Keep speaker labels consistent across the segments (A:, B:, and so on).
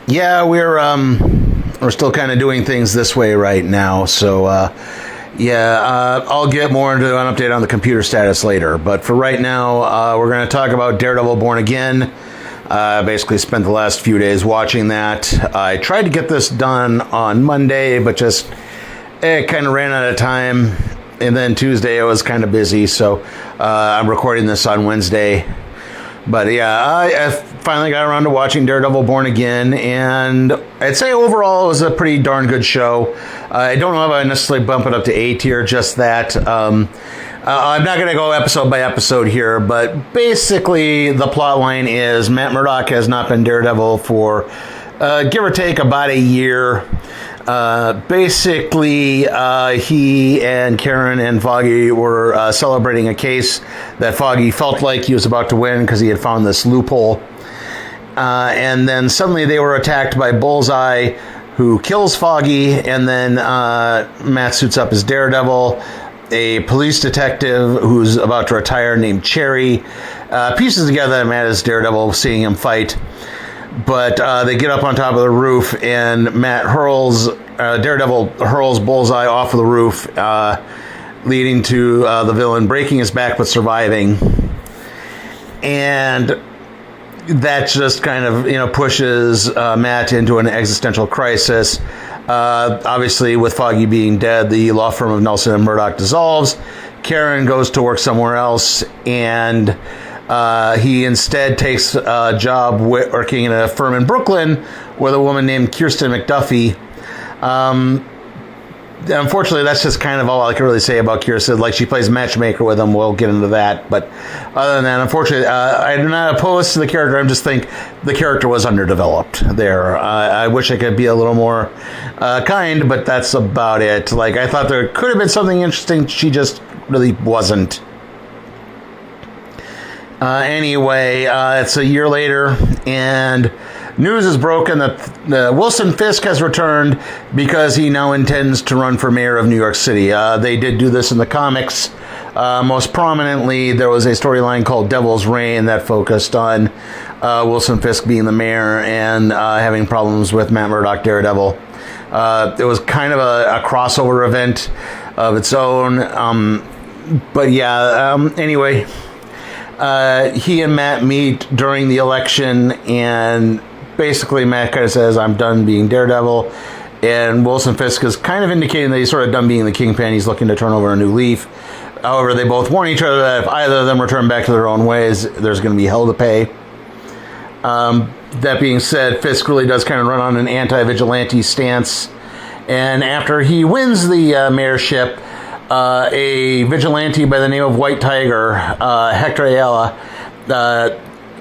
A: Yeah, we're still kind of doing things this way right now. So I'll get more into an update on the computer status later. But for right now, we're going to talk about Daredevil Born Again. I basically spent the last few days watching that. I tried to get this done on Monday, but just it kind of ran out of time. And then Tuesday I was kind of busy, so I'm recording this on Wednesday. But yeah, I finally got around to watching Daredevil Born Again, and I'd say overall it was a pretty darn good show. I don't know if I necessarily bump it up to A tier, just that. I'm not going to go episode by episode here, but basically the plot line is Matt Murdock has not been Daredevil for give or take about a year. Basically, he and Karen and Foggy were celebrating a case that Foggy felt like he was about to win because he had found this loophole. And then suddenly they were attacked by Bullseye, who kills Foggy, and then Matt suits up as Daredevil. A police detective who's about to retire named Cherry pieces together that Matt is Daredevil, seeing him fight. But they get up on top of the roof, and Daredevil hurls Bullseye off of the roof, leading to the villain breaking his back but surviving. And that just kind of, pushes Matt into an existential crisis. Obviously, with Foggy being dead, the law firm of Nelson and Murdoch dissolves. Karen goes to work somewhere else, and he instead takes a job working in a firm in Brooklyn with a woman named Kirsten McDuffie. Unfortunately, that's just kind of all I can really say about Kirsten. Like, she plays matchmaker with him. We'll get into that. But other than that, unfortunately, I'm not opposed to the character. I just think the character was underdeveloped there. I wish I could be a little more kind, but that's about it. Like, I thought there could have been something interesting. She just really wasn't. Anyway, it's a year later, and news is broken that Wilson Fisk has returned because he now intends to run for mayor of New York City. They did do this in the comics. Most prominently, there was a storyline called Devil's Reign that focused on Wilson Fisk being the mayor and having problems with Matt Murdock, Daredevil. It was kind of a crossover event of its own. But yeah, anyway... he and Matt meet during the election, and basically Matt kind of says, I'm done being Daredevil, and Wilson Fisk is kind of indicating that he's sort of done being the Kingpin. He's looking to turn over a new leaf. However, they both warn each other that if either of them return back to their own ways, there's going to be hell to pay. That being said, Fisk really does kind of run on an anti-vigilante stance, and after he wins the mayorship, a vigilante by the name of White Tiger, Hector Ayala,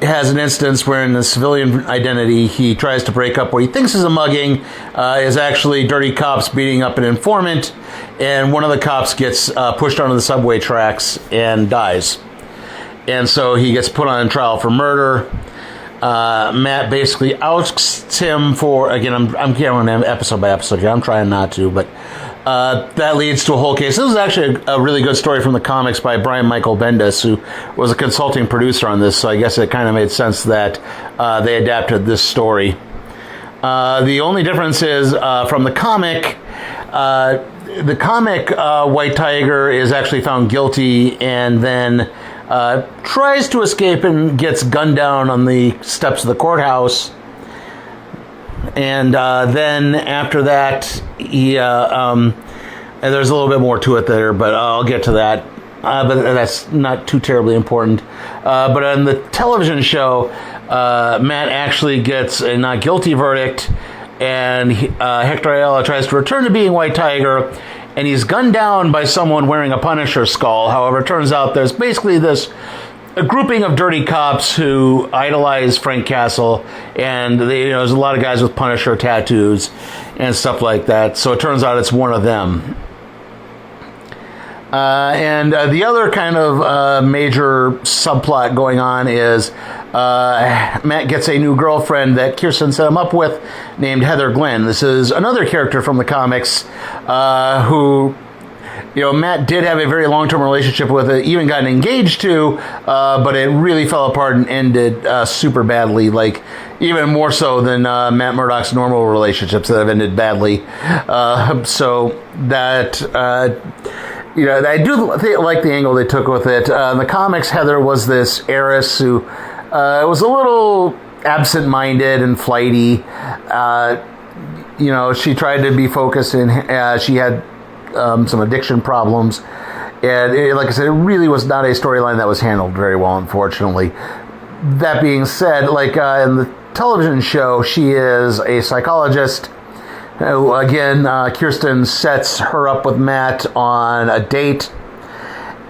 A: has an instance where in the civilian identity he tries to break up what he thinks is a mugging, is actually dirty cops beating up an informant, and one of the cops gets pushed onto the subway tracks and dies. And so he gets put on trial for murder. Matt basically ousts him for, again, I'm going episode by episode here, I'm trying not to, but that leads to a whole case. This is actually a really good story from the comics by Brian Michael Bendis, who was a consulting producer on this, so I guess it kind of made sense that they adapted this story. The only difference is from the comic, White Tiger is actually found guilty and then tries to escape and gets gunned down on the steps of the courthouse. And then after that, he and there's a little bit more to it there, but I'll get to that. But that's not too terribly important. But on the television show, Matt actually gets a not guilty verdict, and Hector Ayala tries to return to being White Tiger, and he's gunned down by someone wearing a Punisher skull. However, it turns out there's basically a grouping of dirty cops who idolize Frank Castle, and there's a lot of guys with Punisher tattoos and stuff like that. So it turns out it's one of them. And the other kind of major subplot going on is Matt gets a new girlfriend that Kirsten set him up with named Heather Glenn. This is another character from the comics who Matt did have a very long-term relationship with it, even gotten engaged to, but it really fell apart and ended super badly, like even more so than Matt Murdock's normal relationships that have ended badly. So that, I do like the angle they took with it. In the comics, Heather was this heiress who was a little absent-minded and flighty. She tried to be focused, and she had some addiction problems, and like I said, it really was not a storyline that was handled very well, unfortunately. That being said, like in the television show, she is a psychologist. Again, Kirsten sets her up with Matt on a date,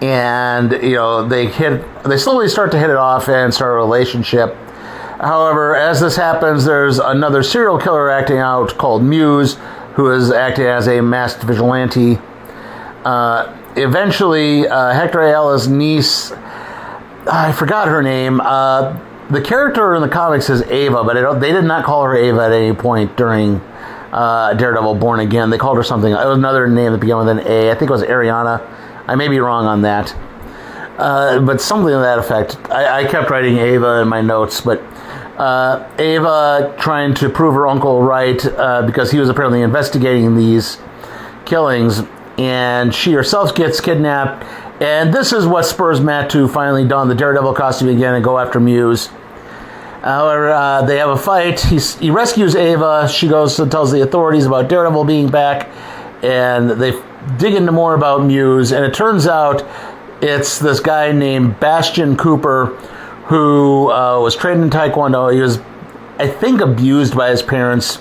A: and they slowly start to hit it off and start a relationship. However, as this happens, there's another serial killer acting out called Muse, who is acting as a masked vigilante. Eventually, Hector Ayala's niece, I forgot her name. The character in the comics is Ava, but they did not call her Ava at any point during Daredevil Born Again. They called her something. It was another name that began with an A. I think it was Ariana. I may be wrong on that. But something to that effect. I kept writing Ava in my notes, but Ava trying to prove her uncle right because he was apparently investigating these killings, and she herself gets kidnapped, and this is what spurs Matt to finally don the Daredevil costume again and go after Muse. However, they have a fight. He rescues Ava. She goes and tells the authorities about Daredevil being back, and they dig into more about Muse, and it turns out it's this guy named Bastion Cooper who was trained in Taekwondo. He was, I think, abused by his parents.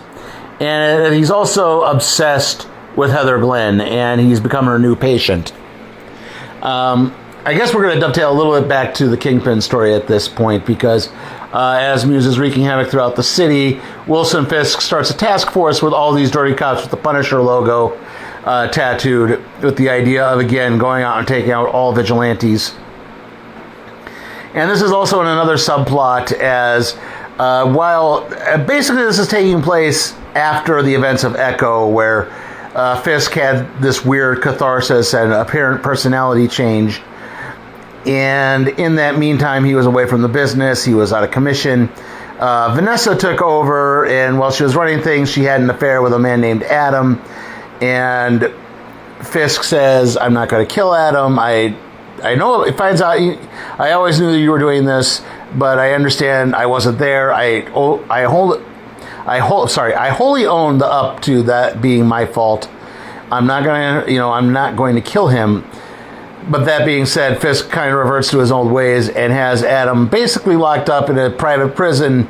A: And he's also obsessed with Heather Glenn, and he's become her new patient. I guess we're going to dovetail a little bit back to the Kingpin story at this point, because as Muse is wreaking havoc throughout the city, Wilson Fisk starts a task force with all these dirty cops with the Punisher logo tattooed, with the idea of, again, going out and taking out all vigilantes. And this is also in another subplot, as while basically this is taking place after the events of Echo, where Fisk had this weird catharsis and apparent personality change. And in that meantime, he was away from the business. He was out of commission. Vanessa took over, and while she was running things, she had an affair with a man named Adam. And Fisk says, "I'm not going to kill Adam. I know it finds out. I always knew that you were doing this, but I understand I wasn't there. I wholly own the up to that being my fault. I'm not going to kill him." But that being said, Fisk kind of reverts to his old ways and has Adam basically locked up in a private prison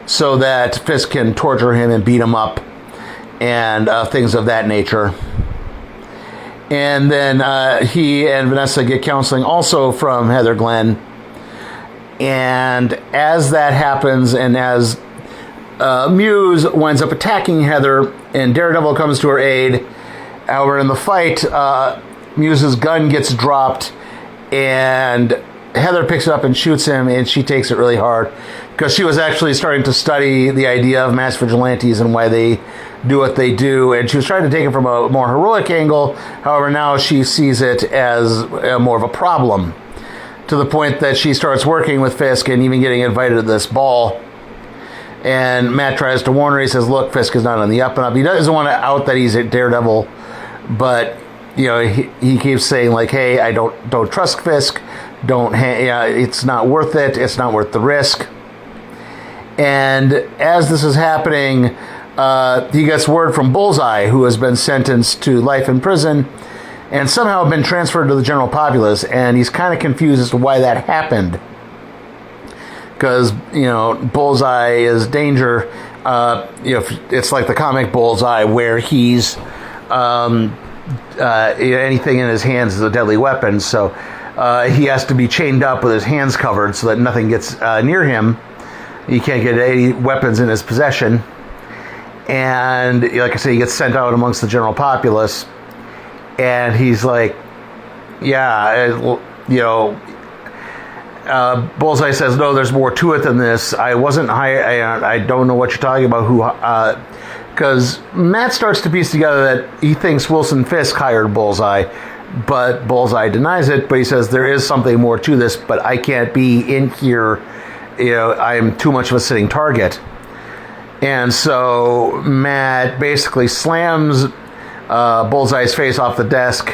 A: so that Fisk can torture him and beat him up and things of that nature. And then he and Vanessa get counseling also from Heather Glenn. And as that happens, and as Muse winds up attacking Heather, and Daredevil comes to her aid, however, in the fight, Muse's gun gets dropped, and Heather picks it up and shoots him, and she takes it really hard, because she was actually starting to study the idea of mass vigilantes and why they do what they do, and she was trying to take it from a more heroic angle. However, now she sees it as more of a problem, to the point that she starts working with Fisk and even getting invited to this ball. And Matt tries to warn her. He says, "Look, Fisk is not on the up and up." He doesn't want to out that he's a Daredevil, but he keeps saying, like, "Hey, I don't trust Fisk. It's not worth it. It's not worth the risk." And as this is happening, he gets word from Bullseye, who has been sentenced to life in prison and somehow been transferred to the general populace, and he's kind of confused as to why that happened. Because, Bullseye is Danger. It's like the comic Bullseye, where he's anything in his hands is a deadly weapon. So he has to be chained up with his hands covered so that nothing gets near him. He can't get any weapons in his possession. And like I said, he gets sent out amongst the general populace. And he's like, Bullseye says, "No, there's more to it than this. I wasn't I don't know what you're talking about." Because Matt starts to piece together that he thinks Wilson Fisk hired Bullseye, But Bullseye denies it, but he says there is something more to this, but I can't be in here. I'm too much of a sitting target. And so Matt basically slams Bullseye's face off the desk,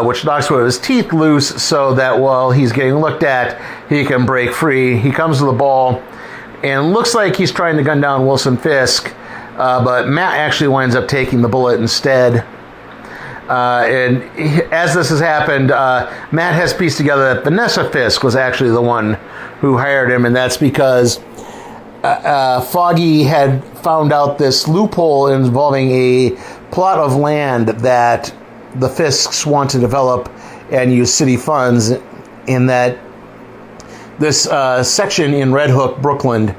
A: which knocks one of his teeth loose so that while he's getting looked at, he can break free. He comes to the ball and looks like he's trying to gun down Wilson Fisk, but Matt actually winds up taking the bullet instead. And as this has happened, Matt has pieced together that Vanessa Fisk was actually the one who hired him, and that's because Foggy had found out this loophole involving a plot of land that the Fisks want to develop and use city funds, in that this section in Red Hook, Brooklyn,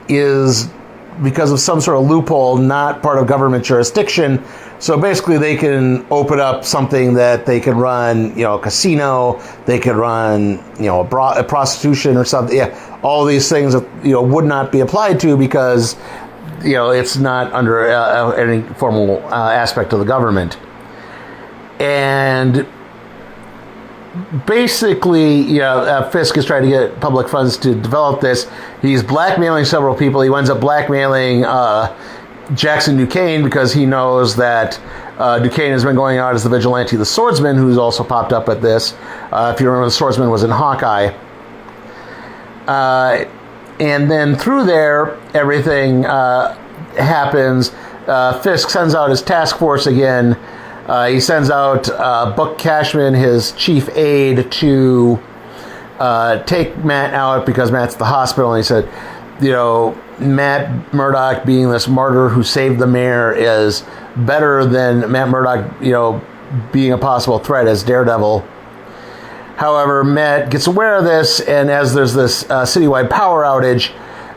A: is, because of some sort of loophole, not part of government jurisdiction. So basically they can open up something that they can run, a casino, they could run, a prostitution or something. Yeah, all these things, would not be applied to because, it's not under any formal aspect of the government. And basically, Fisk is trying to get public funds to develop this. He's blackmailing several people. He winds up blackmailing Jackson Duquesne because he knows that Duquesne has been going out as the vigilante, the Swordsman, who's also popped up at this. If you remember, the Swordsman was in Hawkeye. And then through there, everything happens. Fisk sends out his task force again. He sends out Buck Cashman, his chief aide, to take Matt out because Matt's at the hospital. And he said, Matt Murdock being this martyr who saved the mayor is better than Matt Murdock, being a possible threat as Daredevil. However, Matt gets aware of this, and as there's this citywide power outage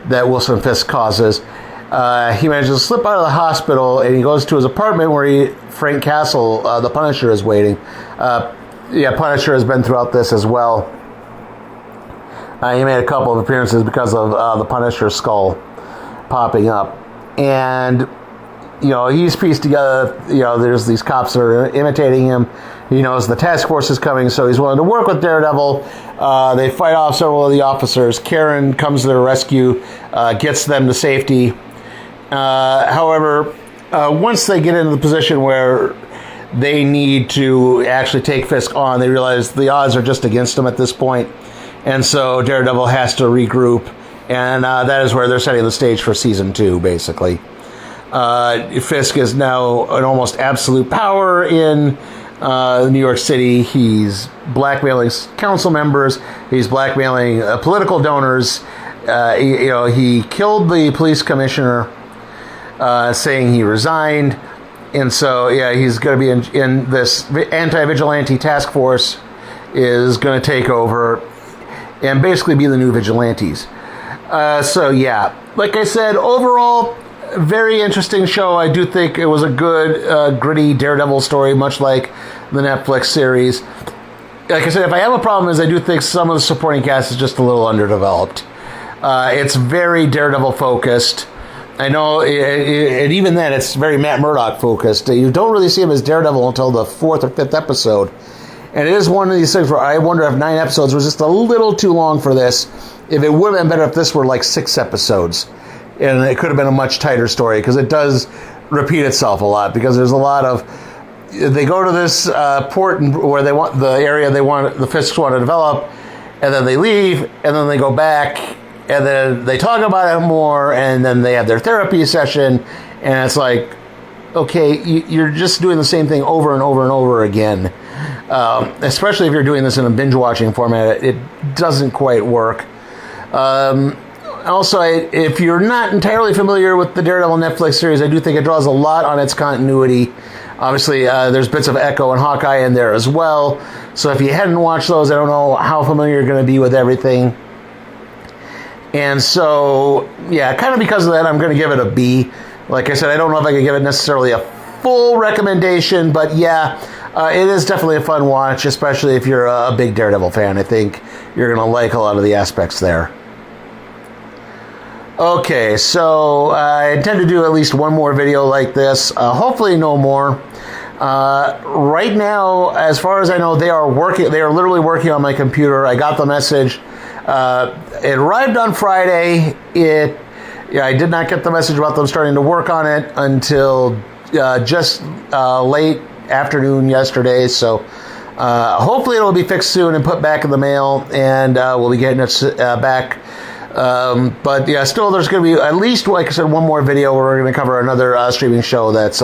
A: that Wilson Fisk causes, he manages to slip out of the hospital, and he goes to his apartment where Frank Castle, the Punisher, is waiting. Punisher has been throughout this as well. He made a couple of appearances because of the Punisher skull popping up. And, he's pieced together, there's these cops that are imitating him. He knows the task force is coming, so he's willing to work with Daredevil. They fight off several of the officers. Karen comes to their rescue, gets them to safety. However, once they get into the position where they need to actually take Fisk on, they realize the odds are just against them at this point. And so Daredevil has to regroup. And that is where they're setting the stage for season 2, basically. Fisk is now an almost absolute power in New York City. He's blackmailing council members. He's blackmailing political donors. He killed the police commissioner, saying he resigned. And so, he's going to be in this anti-vigilante task force is going to take over and basically be the new vigilantes. Like I said, overall, very interesting show. I do think it was a good, gritty Daredevil story, much like the Netflix series. Like I said, if I have a problem is I do think some of the supporting cast is just a little underdeveloped. It's very Daredevil focused. I know, and even then, it's very Matt Murdock focused. You don't really see him as Daredevil until the 4th or 5th episode. And it is one of these things where I wonder if 9 episodes was just a little too long for this. If it would have been better if this were like 6 episodes. And it could have been a much tighter story, because it does repeat itself a lot. Because there's a lot of... They go to this port where they want the area the Fisks want to develop, and then they leave, and then they go back, and then they talk about it more, and then they have their therapy session, and it's like, okay, you're just doing the same thing over and over and over again. Especially if you're doing this in a binge-watching format, it doesn't quite work. Also, if you're not entirely familiar with the Daredevil Netflix series, I do think it draws a lot on its continuity. Obviously, there's bits of Echo and Hawkeye in there as well. So if you hadn't watched those, I don't know how familiar you're going to be with everything. And so, kind of because of that, I'm going to give it a B. Like I said, I don't know if I could give it necessarily a full recommendation, but it is definitely a fun watch, especially if you're a big Daredevil fan. I think you're going to like a lot of the aspects there. Okay, so I intend to do at least one more video like this, hopefully no more. Right now, as far as I know, they are working. They are literally working on my computer. I got the message. It arrived on Friday. I did not get the message about them starting to work on it until just late afternoon yesterday. So hopefully it'll be fixed soon and put back in the mail, and we'll be getting it back. But yeah, still there's going to be at least, like I said, one more video where we're going to cover another streaming show that's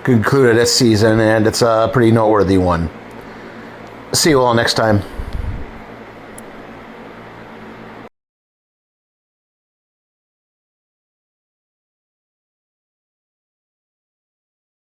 A: concluded its season, and it's a pretty noteworthy one. See you all next time.